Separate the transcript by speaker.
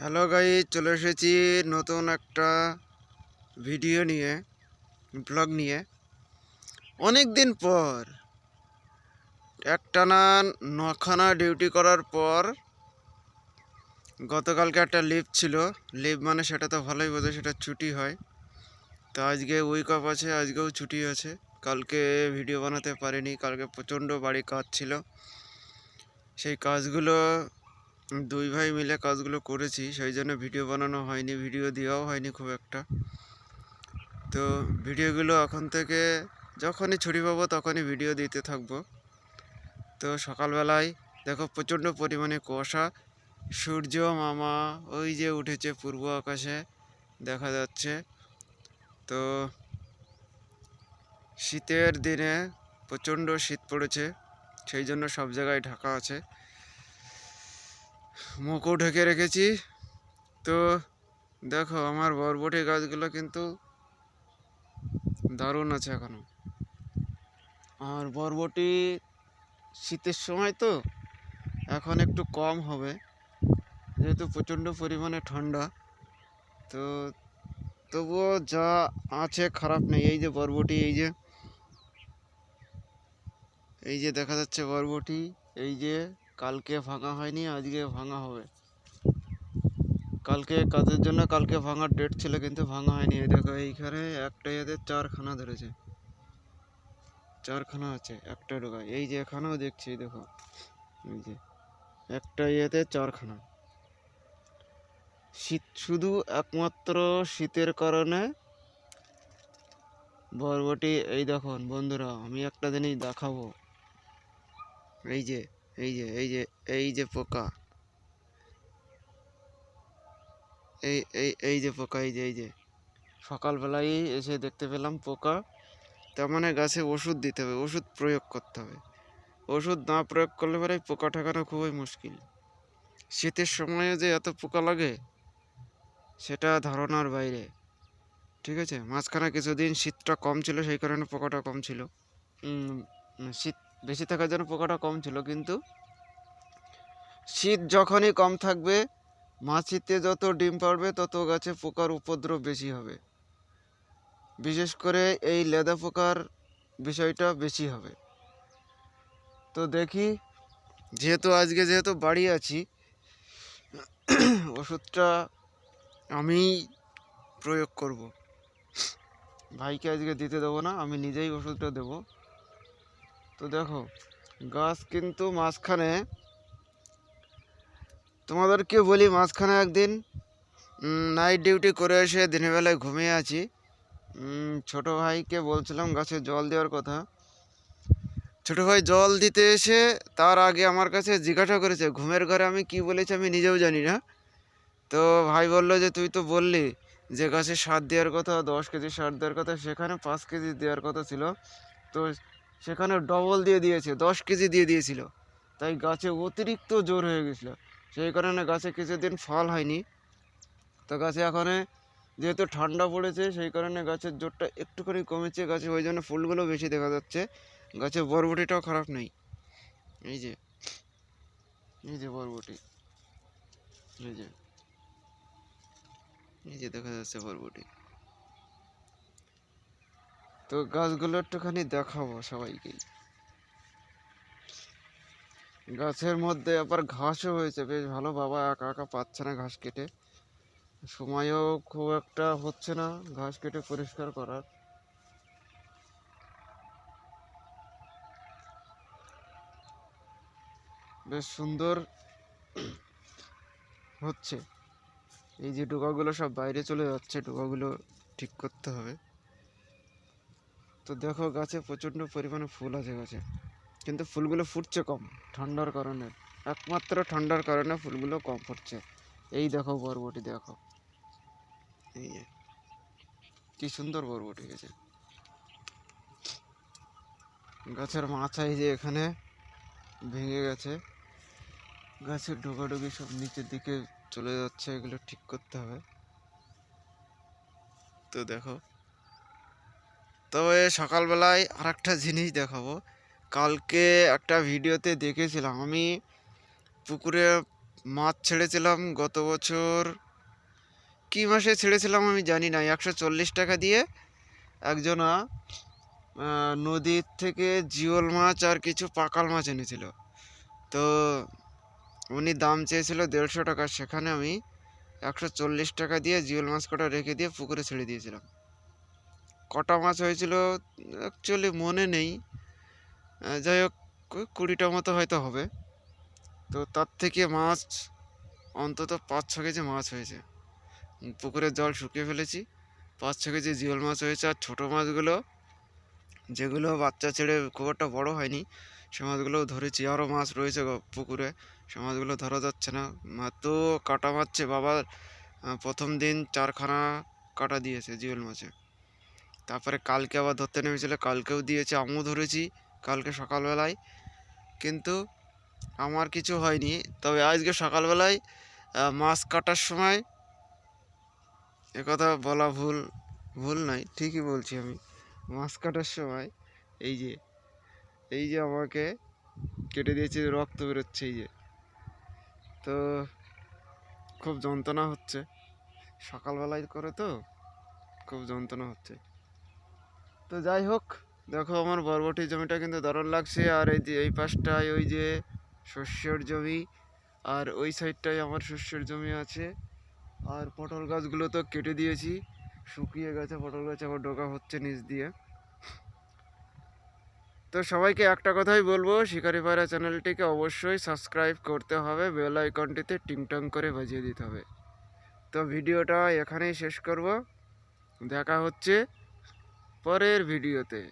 Speaker 1: Hello guys, চলে এসেছি নতুন একটা ভিডিও নিয়ে, ব্লগ নিয়ে। অনেক দিন পর একটানা 9খানা ডিউটি করার পর গতকালকে একটা লিভ ছিল। লিভ মানে সেটা তো ভালোই বোঝে, সেটা ছুটি হয়। তো আজকে উইক অফ আছে, আজকেও ছুটি আছে। কালকে ভিডিও বানাতে পারিনি, কালকে প্রচণ্ড বাড়ি কাজ ছিল। সেই কাজগুলো দুই ভাই মিলে কাজগুলো করেছি, সেই জন্য ভিডিও বানানো হয়নি, ভিডিও দেওয়াও হয়নি খুব একটা। তো ভিডিওগুলো এখন থেকে যখনই ছুটি পাবো তখনই ভিডিও দিতে থাকবো। তো সকালবেলায় দেখো প্রচণ্ড পরিমাণে কুয়াশা, সূর্য মামা ওই যে উঠেছে পূর্ব আকাশে দেখা যাচ্ছে। তো শীতের দিনে প্রচণ্ড শীত পড়েছে, সেই জন্য সব জায়গায় ঢাকা আছে, মুখও ঢেকে রেখেছি। তো দেখো আমার বরবটি গাছগুলো কিন্তু দারুণ আছে এখনো। আর বরবটি শীতের সময় তো এখন একটু কম হবে, যেহেতু প্রচণ্ড পরিমাণে ঠান্ডা। তো তবুও যা আছে খারাপ নেই। এই যে বরবটি, এই যে দেখা যাচ্ছে বরবটি, এই যে কালকে ভাঙা হয়নি, আজকে ভাঙা হবে। কালকে কাজের জন্য কালকে ভাঙার ডেট ছিল, কিন্তু ভাঙা হয়নি। এই দেখো এইখানে একটা এদের 4খানা ধরেছে, 4খানা আছে একটা ডোকায়। এই যে এখানেও দেখছি, দেখো এই যে একটা ইয়েতে 4খানা। শীত, শুধু একমাত্র শীতের কারণে বরবটি। এই দেখুন বন্ধুরা, আমি একটা জিনিস দেখাবো। এই যে এই যে এই যে এই যে পোকা, এই এই এই যে পোকা, এই যে সকালবেলায় এসে দেখতে পেলাম পোকা। তার মানে গাছে ওষুধ দিতে হবে, ওষুধ প্রয়োগ করতে হবে। ওষুধ না প্রয়োগ করলে পরে পোকা ঠেকানো খুবই মুশকিল। শীতের সময়ে যে এত পোকা লাগে সেটা ধারণার বাইরে। ঠিক আছে, মাঝখানে কিছুদিন শীতটা কম ছিল, সেই কারণে পোকাটা কম ছিল। শীত বেশি থাকার জন্য পোকাটা কম ছিল, কিন্তু শীত যখনই কম থাকবে, মাছিতে যত ডিম পাড়বে তত গাছে পোকার উপদ্রব বেশি হবে। বিশেষ করে এই লেদা পোকার বিষয়টা বেশি হবে। তো দেখি, যেহেতু বাড়ি আছি, ওষুধটা আমি প্রয়োগ করব। ভাইকে আজকে দিতে দেবো না, আমি নিজেই ওষুধটা দেব। তো দেখো গাছ কিন্তু মাঝখানে, তোমাদেরকে বলি, মাঝখানে একদিন নাইট ডিউটি করে এসে দিনের বেলায় ঘুমিয়ে আছি। ছোট ভাইকে বলছিলাম গাছে জল দেওয়ার কথা। ছোট ভাই জল দিতে এসে তার আগে আমার কাছে জিজ্ঞাসা করেছে ঘুমের ঘরে আমি কি বলেছি আমি নিজেও জানি না। তো ভাই বলল যে তুই তো বললি যে গাছে সার দেওয়ার কথা, 10 কেজি সার দেওয়ার কথা, সেখানে 5 কেজি দেওয়ার কথা ছিল। তো সেখানে ডবল দিয়ে দিয়েছে, 10 কেজি দিয়ে দিয়েছিল। তাই গাছে অতিরিক্ত জোর হয়ে গেছিলো, সেই কারণে গাছে কিছুদিন ফল হয়নি। তো গাছে এখন যেহেতু ঠান্ডা পড়েছে, সেই কারণে গাছের জোরটা একটুখানি কমেছে, গাছে ওই জন্য ফুলগুলো বেশি দেখা যাচ্ছে। গাছে বরবটিটাও খারাপ নেই। এই যে এই যে বরবটি, এই যে এই যে দেখা যাচ্ছে বরবটি। তো গাছগুলো একটুখানি দেখাবো সবাইকে। গাছের মধ্যে আবার ঘাসও হয়েছে বেশ ভালো। বাবা একা একা পাচ্ছে না ঘাস কেটে, সময়ও খুব একটা হচ্ছে না ঘাস কেটে পরিষ্কার করার। বেশ সুন্দর হচ্ছে। এই যে ডোকাগুলো সব বাইরে চলে যাচ্ছে, ডোকাগুলো ঠিক করতে হবে। তো দেখো গাছে প্রচণ্ড পরিমাণে ফুল আছে গাছে, কিন্তু ফুলগুলো ফুটছে কম ঠান্ডার কারণে। একমাত্র ঠান্ডার কারণে ফুলগুলো কম ফুটছে। এই দেখো বরবটি, দেখো এই যে কি সুন্দর বরবটি গেছে। গাছের মাথা এই যে এখানে ভেঙে গেছে, গাছের ডোকাডোকি সব নিচের দিকে চলে যাচ্ছে, এগুলো ঠিক করতে হবে। তো দেখো, তবে সকালবেলায় আর একটা জিনিস দেখাবো। কালকে একটা ভিডিওতে দেখেছিলাম আমি পুকুরে মাছ ছেড়েছিলাম গত বছর, কী মাসে ছেড়েছিলাম আমি জানি না, 140 টাকা দিয়ে একজনা নদীর থেকে জিওল মাছ আর কিছু পাকাল মাছ এনেছিল। তো উনি দাম চেয়েছিল 150 টাকা, সেখানে আমি 140 টাকা দিয়ে জিওল মাছ কটা রেখে দিয়ে পুকুরে ছেড়ে দিয়েছিলাম। কটা মাছ হয়েছিল অ্যাকচুয়ালি মনে নেই, যাই হোক 20টা মতো হয়তো হবে। তো তার থেকে মাছ অন্তত 5-6 কেজি মাছ হয়েছে। পুকুরের জল শুকিয়ে ফেলেছি, 5-6 কেজি জিওল মাছ হয়েছে। আর ছোটো মাছগুলো যেগুলো বাচ্চা ছেড়ে খুব একটা বড় হয়নি, সে মাছগুলোও ধরেছি। আরও মাছ রয়েছে পুকুরে, সে মাছগুলো ধরা যাচ্ছে না, এত কাটা মারছে। বাবা প্রথম দিন 4খানা কাটা দিয়েছে জিওল মাছে। তারপরে কালকে আবার ধরতে নেমেছিল, কালকেও দিয়েছে। আমিও ধরেছি কালকে সকালবেলায়, কিন্তু আমার কিছু হয়নি। তবে আজকে সকালবেলায় মাছ কাটার সময়, একথা বলা ভুল নয়, ঠিকই বলছি আমি, মাছ কাটার সময় এই যে আমাকে কেটে দিয়েছে, রক্ত বেরোচ্ছে এই যে। তো খুব যন্ত্রণা হচ্ছে, সকালবেলায় করে তো খুব যন্ত্রণা হচ্ছে। তো যাই হোক, দেখো আমার বরবটি জমিটা কিন্তু দারুণ লাগছে। আর এই যে এই পাশটায় ওই যে শস্যের জমি, আর ওই সাইডটায় আমার শস্যের জমি আছে। আর পটল গাছগুলো তো কেটে দিয়েছি, শুকিয়ে গেছে পটল গাছ, আবার ডোকা হচ্ছে নিচ দিয়ে। তো সবাইকে একটা কথাই বলবো, শিকারি পায়রা চ্যানেলটিকে অবশ্যই সাবস্ক্রাইব করতে হবে, বেল আইকনটিতে টিংটং করে বাজিয়ে দিতে হবে। তো ভিডিওটা এখানেই শেষ করব, দেখা হচ্ছে পরের ভিডিওতে।